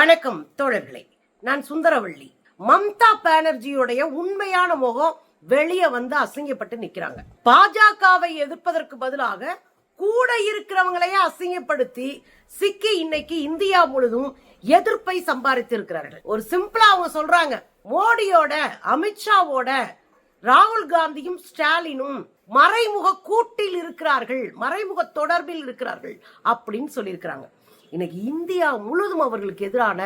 வணக்கம் தோழர்களே, நான் சுந்தரவள்ளி. மம்தா பானர்ஜியுடைய உண்மையான முகம் வெளியே வந்து அசிங்கப்பட்டு நிக்கிறாங்க. பாஜகவை எதிர்ப்பதற்கு பதிலாக கூட இருக்கிறவங்களையே அசிங்கப்படுத்தி சிக்கி இன்னைக்கு இந்தியா முழுதும் எதிர்ப்பை சம்பாதித்து இருக்கிறார்கள். ஒரு சிம்பிளா அவங்க சொல்றாங்க, மோடியோட அமித்ஷாவோட ராகுல் காந்தியும் ஸ்டாலினும் மறைமுக கூட்டில் இருக்கிறார்கள், மறைமுக தொடர்பில் இருக்கிறார்கள் அப்படின்னு சொல்லியிருக்கிறாங்க. இன்னைக்கு இந்தியா முழுதும் அவர்களுக்கு எதிரான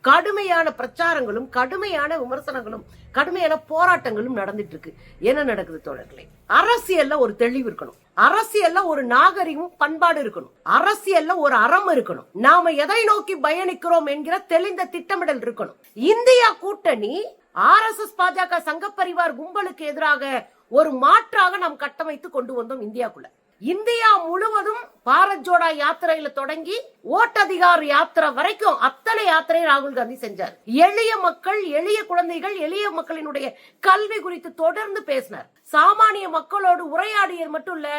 கடுமையான பிரச்சாரங்களும் கடுமையான விமர்சனங்களும் கடுமையான போராட்டங்களும் நடந்துட்டு இருக்கு. என்ன நடக்குது தோழர்களே? அரசியல்ல ஒரு தெளிவு இருக்கணும், அரசியல்ல ஒரு நாகரிகம் பண்பாடு இருக்கணும், அரசியல்ல ஒரு அறம் இருக்கணும், நாம எதை நோக்கி பயணிக்கிறோம் என்கிற தெளிந்த திட்டமிடல் இருக்கணும். இந்தியா கூட்டணி RSS பாஜக சங்கப்பரிவார் கும்பலுக்கு எதிராக ஒரு மாற்றாக நாம் கட்டமைத்து கொண்டு வந்தோம். இந்தியாக்குள்ள இந்தியா முழுவதும் பாரத் ஜோடா யாத்திரையில தொடங்கி ஓட்டதிகார் யாத்திரை வரைக்கும் அத்தனை யாத்திரையை ராகுல் காந்தி செஞ்சார். எளிய மக்கள், எளிய குழந்தைகள், எளிய மக்களினுடைய கல்வி குறித்து தொடர்ந்து பேசினார். சாமானிய மக்களோடு உரையாடியது மட்டும் இல்ல,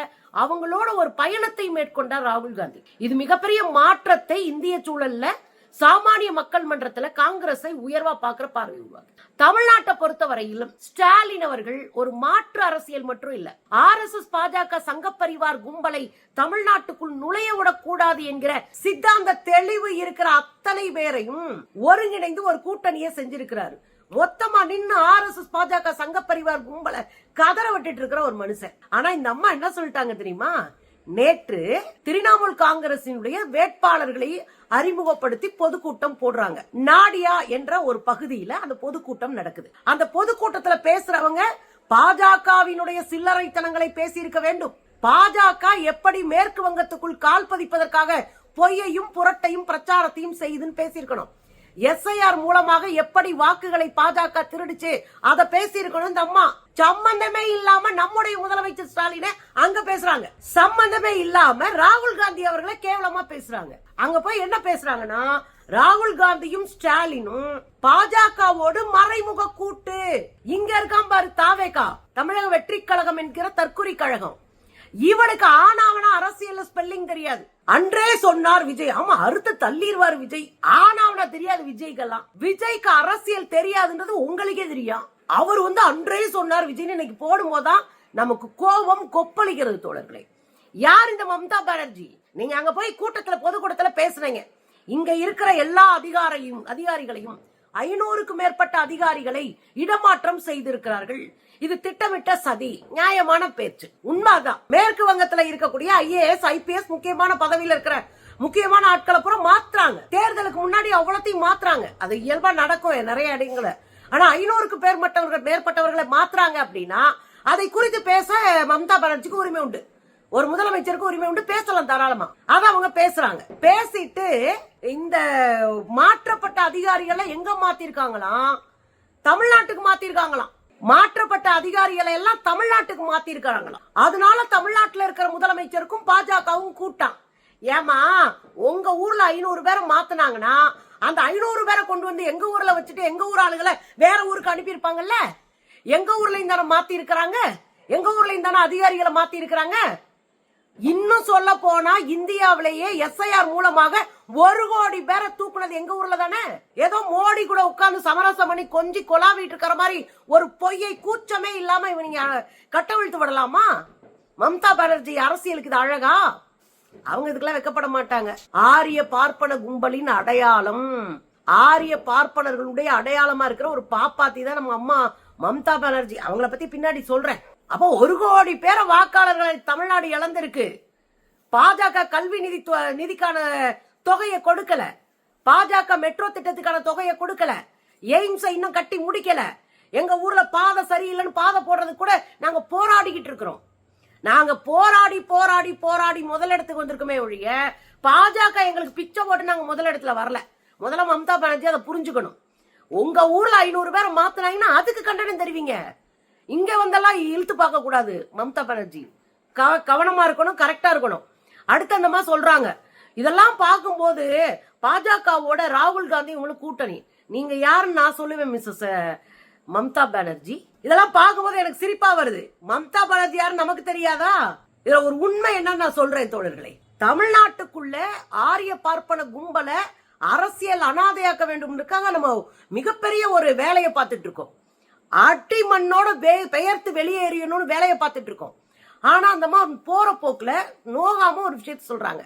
அவங்களோட ஒரு பயணத்தை மேற்கொண்டார் ராகுல் காந்தி. இது மிகப்பெரிய மாற்றத்தை இந்திய சூழல்ல சாமானிய மக்கள் மன்றத்துல காங்கிரஸை உயர்வா பாக்குற பார்வை உருவாங்க. தமிழ்நாட்டை பொறுத்தவரையிலும் ஸ்டாலின் அவர்கள் ஒரு மாற்று அரசியல் மட்டும் இல்ல, RSS பாஜக சங்கப்பரிவார் கும்பலை தமிழ்நாட்டுக்குள் நுழைய விடக்கூடாது என்கிற சித்தாந்த தெளிவு இருக்கிற அத்தனை பேரையும் ஒருங்கிணைந்து ஒரு கூட்டணியை செஞ்சிருக்கிறாரு. மொத்தமா நின்னு RSS பாஜக சங்கப்பரிவார் கும்பலை கதற விட்டுட்டு இருக்கிற ஒரு மனுஷன். ஆனா இந்த அம்மா என்ன சொல்லிட்டாங்க தெரியுமா? நேற்று திரிணாமுல் காங்கிரசினுடைய வேட்பாளர்களை அறிமுகப்படுத்தி பொதுக்கூட்டம் போடுறாங்க. நாடியா என்ற ஒரு பகுதியில அந்த பொதுக்கூட்டம் நடக்குது. அந்த பொதுக்கூட்டத்துல பேசுறவங்க பாஜகவினுடைய சில்லறைத்தனங்களை பேசியிருக்க வேண்டும். பாஜக எப்படி மேற்கு வங்கத்துக்குள் கால் பதிப்பதற்காக பொய்யையும் புரட்டையும் பிரச்சாரத்தையும் செய்துன்னு பேசியிருக்கணும். SIR மூலமாக எப்படி வாக்குகளை பாஜக திருடிச்சு அதை பேசியிருக்கணும். இந்த அம்மா சம்பந்தமே இல்லாம நம்முடைய முதலமைச்சர் ஸ்டாலினை அங்க பேசுறாங்க, சம்பந்தமே இல்லாம ராகுல் காந்தி அவர்களை கேவலமா பேசுறாங்க. அங்க போய் என்ன பேசுறாங்கன்னா, ராகுல் காந்தியும் ஸ்டாலினும் பாஜகவோடு மறைமுக கூட்டு. இங்க இருக்கான் பாரு தாவேகா, தமிழக வெற்றி கழகம் என்கிற தற்குறி கழகம். இவனுக்கு ஆனாவனா அரசியல் ஸ்பெல்லிங் தெரியாது. அன்றே சொன்னார் விஜய். ஆமா, அறுத்து தள்ளிடுவார் விஜய். ஆனாவனா தெரியாது விஜய்க்கெல்லாம். விஜய்க்கு அரசியல் தெரியாதுன்றது உங்களுக்கே தெரியும். அவர் அன்றே சொன்னார் விஜய் இன்னைக்கு போடும் போதுதான் நமக்கு கோபம் கொப்பளிக்கிறது தோழர்களே. யார் இந்த மம்தா பானர்ஜி? நீங்க அங்க போய் கூட்டத்துல பொதுக்கூட்டத்துல பேசுறீங்க. இங்க இருக்கிற எல்லா அதிகாரிகளையும் 500க்கும் மேற்பட்ட அதிகாரிகளை இடமாற்றம் செய்திருக்கிறார்கள். இது திட்டமிட்ட சதி. நியாயமான பேச்சு, உண்மைதான். மேற்கு வங்கத்துல இருக்கக்கூடிய IAS IPS முக்கியமான பதவியில இருக்கிற முக்கியமான ஆட்களை பூரா மாத்துறாங்க. தேர்தலுக்கு முன்னாடி அவ்வளத்தையும் மாத்துறாங்க. அது இயல்பா நடக்கும் நிறைய இடங்கள. ஆனா 500க்கு மேற்பட்டவர்களை மாத்துறாங்க அப்படின்னா அதை குறித்து பேச மம்தா பானர்ஜிக்கு உரிமை உண்டு, ஒரு முதலமைச்சருக்கு உரிமை உண்டு, பேசலாம் தாராளமா. அத அவங்க பேசுறாங்க. பேசிட்டு இந்த மாற்றப்பட்ட அதிகாரிகளை எங்க மாத்திருக்காங்களாம்? தமிழ்நாட்டுக்கு மாத்திருக்காங்களாம். மாற்றப்பட்ட அதிகாரிகளை எல்லாம் தமிழ்நாட்டுக்கு மாத்திருக்காங்களாம். அதனால தமிழ்நாட்டுல இருக்கிற முதலமைச்சருக்கும் பாஜகவும் கூட்டான். ஏமா, உங்க ஊர்ல 500 பேரை மாத்தினாங்கன்னா அந்த 500 பேரை கொண்டு வந்து எங்க ஊர்ல வச்சுட்டு எங்க ஊர் ஆளுகளை வேற ஊருக்கு அனுப்பியிருப்பாங்கல்ல. எங்க ஊர்ல இருந்தான மாத்தி இருக்கிறாங்க, எங்க ஊர்ல இருந்தான அதிகாரிகளை மாத்தி இருக்கிறாங்க. இன்னும் சொல்ல போனா இந்தியாவிலேயே SIR மூலமாக 1 கோடி பேரை தூக்குனது எங்க ஊர்ல தானே. ஏதோ மோடி கூட உட்கார்ந்து சமரசம் பண்ணி கொஞ்சி கொலாவிட்டு இருக்கிற மாதிரி ஒரு பொய்யை கூச்சமே இல்லாம இவங்க கட்டவிழ்த்து விடலாமா? மம்தா பானர்ஜி அரசியலுக்கு இது அழகா? அவங்க இதுக்கெல்லாம் வைக்கப்பட மாட்டாங்க. ஆரிய பார்ப்பன கும்பலின் அடையாளம், ஆரிய பார்ப்பனர்களுடைய அடையாளமா இருக்கிற ஒரு பாப்பாத்தி தான் நம்ம அம்மா மம்தா பானர்ஜி. அவங்கள பத்தி பின்னாடி சொல்றேன். அப்போ 1 கோடி பேரை வாக்காளர்களை தமிழ்நாடு இழந்திருக்கு. பாஜக கல்வி நிதிக்கான தொகையை கொடுக்கல, பாஜக மெட்ரோ திட்டத்துக்கான தொகையை கொடுக்கல, எய்ம்ஸ் இன்னும் கட்டி முடிக்கல. எங்க ஊர்ல பாதை சரியில்லைன்னு பாதை போடுறது கூட நாங்க போராடிக்கிட்டு இருக்கிறோம். நாங்க போராடி போராடி போராடி முதலிடத்துக்கு வந்திருக்கோமே ஒழிய பாஜக எங்களுக்கு பிச்சை போட்டு நாங்க முதலிடத்துல வரல. முதல்ல மம்தா பானர்ஜி அதை புரிஞ்சுக்கணும். உங்க ஊர்ல 500 பேரை மாத்தினாங்கன்னா அதுக்கு கண்டனம் தெரிவிங்க. இங்க வந்தெல்லாம் இழுத்து பார்க்க கூடாது. மம்தா பானர்ஜி கவனமா இருக்கணும், கரெக்டா இருக்கணும். அடுத்து அந்த மாதிரி சொல்றாங்க. இதெல்லாம் பார்க்கும்போது பாஜகவோட ராகுல் காந்தி உங்களுக்கு கூட்டணி. நீங்க யாருன்னு நான் சொல்லுவேன் மிஸ்ஸஸ் மம்தா பானர்ஜி. இதெல்லாம் பார்க்கும்போது எனக்கு சிரிப்பா வருது. மம்தா பானர்ஜி யாரு நமக்கு தெரியாதா? இதுல ஒரு உண்மை என்னன்னு நான் சொல்றேன் தோழர்களே. தமிழ்நாட்டுக்குள்ள ஆரிய பார்ப்பன கும்பல அரசியல் அனாதையாக்க வேண்டும்ன்றதுக்காக நம்ம மிகப்பெரிய ஒரு வேலையை பார்த்துட்டு இருக்கோம். அட்டி மண்ணோட பெயர்த்து வெளியேறியணும்னு வேலையை பார்த்துட்டு இருக்கோம். ஆனா அந்த அம்மா போற போக்குல நோகாம ஒரு விஷயத்த சொல்றாங்க.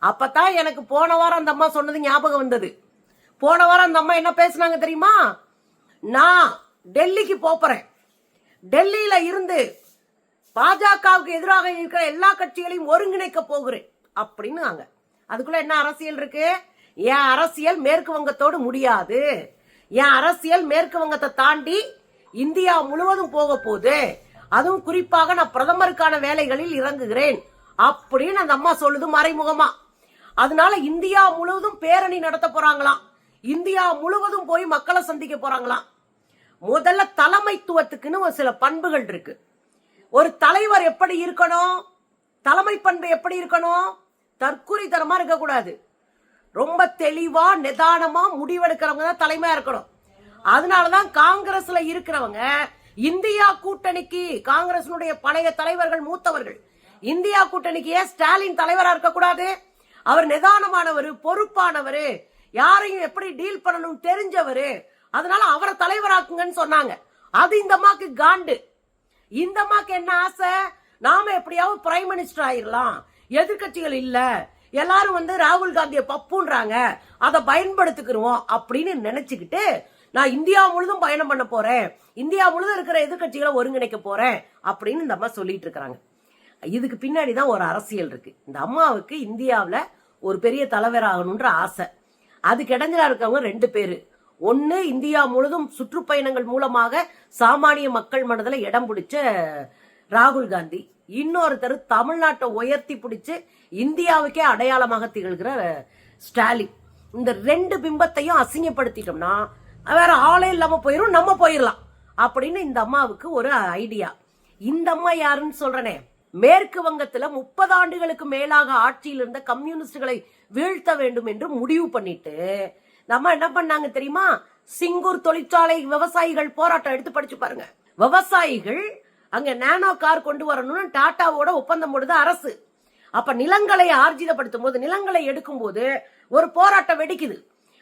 அப்பதான் எனக்கு போன வாரம் அந்த அம்மா சொன்னது ஞாபகம் வந்தது. போன வாரம் அந்த அம்மா என்ன பேசினாங்க தெரியுமா? நான் டெல்லிக்கு போறேன், டெல்லியில இருந்து பாஜகவுக்கு எதிராக இருக்கிற எல்லா கட்சிகளையும் ஒருங்கிணைக்க போகிறேன் அப்படின்னு. அதுக்குள்ள என்ன அரசியல் இருக்கு? என் அரசியல் மேற்கு வங்கத்தோடு முடியாது, என் அரசியல் மேற்கு வங்கத்தை தாண்டி இந்தியா முழுவதும் போக போகுது, அதுவும் குறிப்பாக நான் பிரதமருக்கான வேலைகளில் இறங்குகிறேன் அப்படின்னு அந்த அம்மா சொல்லுது மறைமுகமா. அதனால இந்தியா முழுவதும் பேரணி நடத்த போறாங்களாம், இந்தியா முழுவதும் போய் மக்களை சந்திக்க போறாங்களாம். முதல்ல தலைமைத்துவத்துக்குன்னு ஒரு சில பண்புகள் இருக்கு. ஒரு தலைவர் எப்படி இருக்கணும்? தலைமை பண்பு எப்படி இருக்கணும்? தற்குறித்தனமா இருக்கக்கூடாது. ரொம்ப தெளிவா நிதானமா முடிவெடுக்கிறவங்க தான் தலைமையா இருக்கணும். அதனாலதான் காங்கிரஸ்ல இருக்கிறவங்க இந்தியா கூட்டணிக்கு, காங்கிரஸினுடைய பழைய தலைவர்கள் மூத்தவர்கள் இந்தியா கூட்டணிக்கு ஏன் ஸ்டாலின் தலைவரா இருக்கக்கூடாது? அவர் நிதானமானவர், பொறுப்பானவர், யாரையும் எப்படி டீல் பண்ணணும் தெரிஞ்சவர், அதனால அவரை தலைவராக்குங்கன்னு சொன்னாங்க. அது இந்த அம்மாக்கு காண்டு. இந்த அம்மாக்கு என்ன ஆசை? நாம எப்படியாவது பிரைம் மினிஸ்டர் ஆயிரலாம், எதிர்கட்சிகள் இல்ல, எல்லாரும் ராகுல் காந்தியை பப்புன்றாங்க, அதை பயன்படுத்திக்கிறோம் அப்படின்னு நினைச்சுக்கிட்டு நான் இந்தியா முழுதும் பயணம் பண்ண போறேன், இந்தியா முழுதும் இருக்கிற எதிர்கட்சிகளை ஒருங்கிணைக்க போறேன் அப்படின்னு இந்த அம்மா சொல்லிட்டு இருக்காங்க. இதுக்கு பின்னாடிதான் ஒரு அரசியல் இருக்கு. இந்த அம்மாவுக்கு இந்தியாவில ஒரு பெரிய தலைவராகணும்ன்ற ஆசை. அதுக்கு இடைஞ்சலா இருக்கவங்க ரெண்டு பேரு. ஒன்னு இந்தியா முழுதும் சுற்றுப்பயணங்கள் மூலமாக சாமானிய மக்கள் மனதில் இடம் பிடிச்ச ராகுல் காந்தி, இன்னொருத்தர் தமிழ்நாட்டை உயர்த்தி பிடிச்சு இந்தியாவுக்கே அடையாளமாக திகழ்கிற ஸ்டாலின். இந்த ரெண்டு பிம்பத்தையும் அசிங்கப்படுத்திட்டோம்னா வேற ஆளே இல்லாம போயிரும், நம்ம போயிடலாம் அப்படின்னு இந்த அம்மாவுக்கு ஒரு ஐடியா. இந்த அம்மா யாருன்னு சொல்றனே, மேற்கு வங்கத்துல 30 ஆண்டுகளுக்கு மேலாக ஆட்சியில் இருந்த கம்யூனிஸ்டுகளை வீழ்த்த வேண்டும் என்று முடிவு பண்ணிட்டு நம்ம என்ன பண்ணாங்க தெரியுமா? சிங்கூர் தொழிற்சாலை விவசாயிகள் போராட்டம் எடுத்து படிச்சு பாருங்க. விவசாயிகள் அங்க நானோ கார் கொண்டு வரணும்னு டாட்டாவோட ஒப்பந்தம் போடுது அரசு. அப்ப நிலங்களை ஆர்ஜிதப்படுத்தும் போது, நிலங்களை எடுக்கும் போது ஒரு போராட்டம் வெடிக்குது.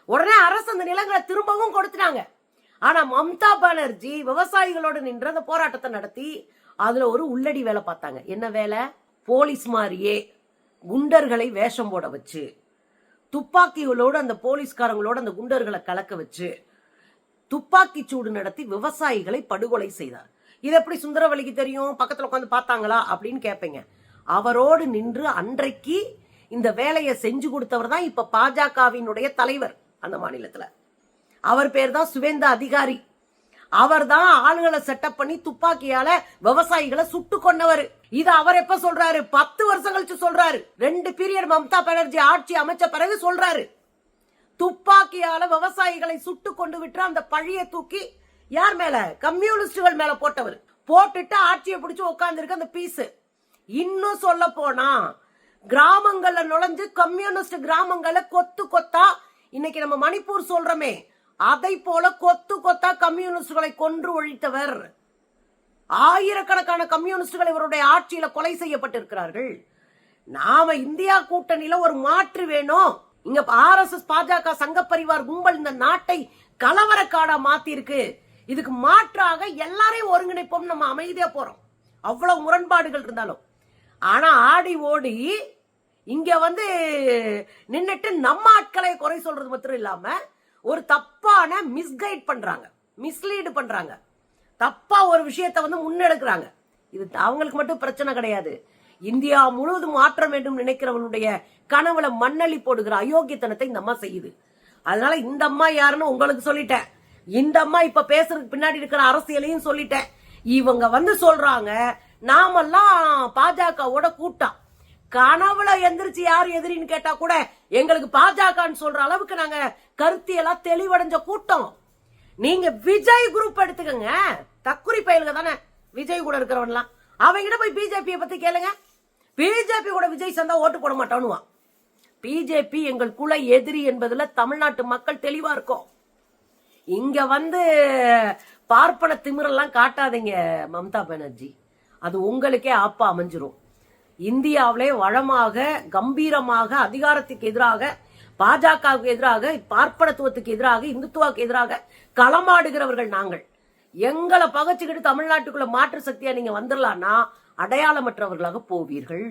உடனே அரசு அந்த நிலங்களை திரும்பவும் கொடுத்துட்டாங்க. ஆனா மம்தா பானர்ஜி விவசாயிகளோடு நின்று அந்த போராட்டத்தை நடத்தி அதுல ஒரு உள்ளடி வேலை பார்த்தாங்க. என்ன வேலை? போலீஸ் மாதிரியே குண்டர்களை வேஷம் போட வச்சு, துப்பாக்கிகளோடு அந்த போலீஸ்காரங்களோட அந்த குண்டர்களை கலக்க வச்சு துப்பாக்கி சூடு நடத்தி விவசாயிகளை படுகொலை செய்தார். இது எப்படி சுந்தரவல்லிக்கு தெரியும்? பக்கத்துல உட்காந்து பார்த்தாங்களா அப்படின்னு கேட்பீங்க. அவரோடு நின்று அன்றைக்கு இந்த வேலையை செஞ்சு கொடுத்தவர் தான் இப்ப பாஜகவினுடைய தலைவர் அந்த மாநிலத்துல. அவர் பேர் தான் சுவேந்தா அதிகாரி. அவர் தான் ஆளுகளை செட்டப் பண்ணி துப்பாக்கியால விவசாயிகளை சுட்டு கொண்டவர். இது அவர் எப்ப சொல்றாரு? 10 வருஷம் கழிச்சு சொல்றாரு. 2 பீரியட் மம்தா பானர்ஜி ஆட்சி அமைச்ச பிறகு சொல்றாரு. துப்பாக்கியால விவசாயிகளை சுட்டு கொண்டு விட்டு அந்த பழியை தூக்கி யார் மேல? கம்யூனிஸ்டுகள் மேல போட்டவர். போட்டுட்டு ஆட்சியை பிடிச்சு உட்கார்ந்து இருக்க அந்த பீஸ். இன்னும் சொல்ல போனா கிராமங்கள்ல நுழைஞ்சு கம்யூனிஸ்ட் கிராமங்கள்ல கொத்து கொத்தா, இன்னைக்கு நம்ம மணிப்பூர் சொல்றோமே அதை போல கொத்து கொத்தா கம்யூனிஸ்டுகளை கொன்று ஒழித்தவர். ஆயிரக்கணக்கான கம்யூனிஸ்டுகள் இவருடைய ஆட்சியில கொலை செய்யப்பட்டிருக்கிறார்கள். நாம இந்தியா கூட்டணியில ஒரு மாற்று வேணும். இங்க RSS பாஜக சங்க பரிவார் கும்பல் இந்த நாட்டை கலவரக்காடா மாத்தி இருக்கு. இதுக்கு மாற்றாக எல்லாரையும் ஒருங்கிணைப்போம். நம்ம அமைதியா போறோம், அவ்வளவு முரண்பாடுகள் இருந்தாலும். ஆனா ஆடி ஓடி இங்க நின்னுட்டு நம்ம ஆட்களை குறை சொல்றது மட்டும் இல்லாம ஒரு தப்பான மிஸ்கைட் பண்றாங்க, மிஸ்லீடு பண்றாங்க, தப்பா ஒரு விஷயத்தை முன்னெடுக்கிறாங்க. இது அவங்களுக்கு மட்டும் பிரச்சனை கிடையாது. இந்தியா முழுவதும் மாற்ற வேண்டும் நினைக்கிறவனுடைய கனவுல மண்ணள்ளி போடுகிற அயோக்கியத்தனத்தை இந்த அம்மா செய்யுது. அதனால இந்த அம்மா யாருன்னு உங்களுக்கு சொல்லிட்டேன். இந்த அம்மா இப்ப பேசுறதுக்கு பின்னாடி இருக்கிற அரசியலையும் சொல்லிட்டேன். இவங்க சொல்றாங்க நாமெல்லாம் பாஜகவோட கூட்டம். கனவுல எந்திரிச்சு யார் எதிரின்னு கேட்டா கூட எங்களுக்கு பாஜகன்னு சொல்ற அளவுக்கு நாங்க கருத்தியெல்லாம் தெளிவடைஞ்ச கூட்டம். நீங்க விஜய் குரூப் எடுத்துக்கங்க, தக்குரி பயலுங்க தானே விஜய் கூட இருக்கிறவன்லாம். அவங்கிட்ட போய் பிஜேபி பத்தி கேளுங்க. பிஜேபி கூட விஜய் சந்தா ஓட்டு போட மாட்டானுவான். பிஜேபி எங்கள் குல எதிரி என்பதுல தமிழ்நாட்டு மக்கள் தெளிவா இருக்கும். இங்க பார்ப்பன திமிரெல்லாம் காட்டாதீங்க மம்தா பானர்ஜி, அது உங்களுக்கே ஆப்பா அமைஞ்சிரும். இந்தியாவிலே வளமாக கம்பீரமாக அதிகாரத்துக்கு எதிராக பாஜகவுக்கு எதிராக, பார்ப்பனத்துவத்துக்கு எதிராக, இந்துத்துவாக்கு எதிராக களமாடுகிறவர்கள் நாங்கள். எங்களை பகைச்சுக்கிட்டு தமிழ்நாட்டுக்குள்ள மாற்று சக்தியா நீங்க வந்துடலாம்னா அடையாளமற்றவர்களாக போவீர்கள்.